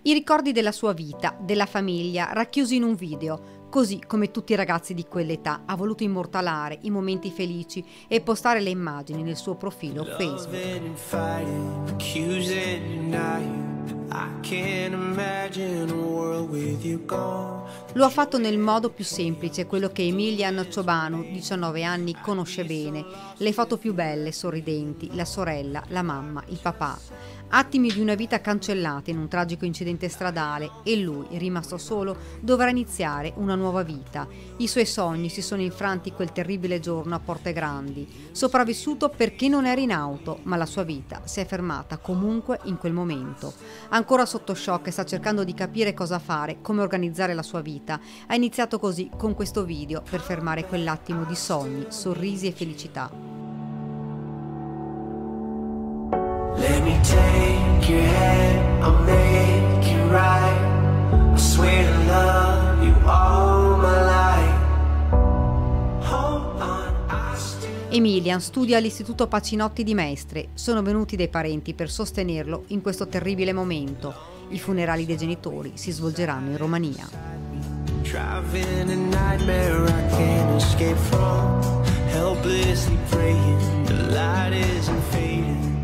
I ricordi della sua vita, della famiglia, racchiusi in un video. Così come tutti i ragazzi di quell'età ha voluto immortalare i momenti felici e postare le immagini nel suo profilo Facebook. Lo ha fatto nel modo più semplice, quello che Emilia Nociobanu, 19 anni, conosce bene. Le foto più belle, sorridenti, la sorella, la mamma, il papà. Attimi di una vita cancellata in un tragico incidente stradale e lui, rimasto solo, dovrà iniziare una nuova vita. I suoi sogni si sono infranti quel terribile giorno a Porte Grandi. Sopravvissuto perché non era in auto, ma la sua vita si è fermata comunque in quel momento. Ancora sotto shock e sta cercando di capire cosa fare, come organizzare la sua vita. Ha iniziato così con questo video per fermare quell'attimo di sogni, sorrisi e felicità. Let me take your hand, I'll make it right. I swear to love you all my life. Hold on, I still... Emilian studia all'Istituto Pacinotti di Mestre. Sono venuti dei parenti per sostenerlo in questo terribile momento. I funerali dei genitori si svolgeranno in Romania. Driving a nightmare I can't escape from. Helplessly praying the light isn't fading.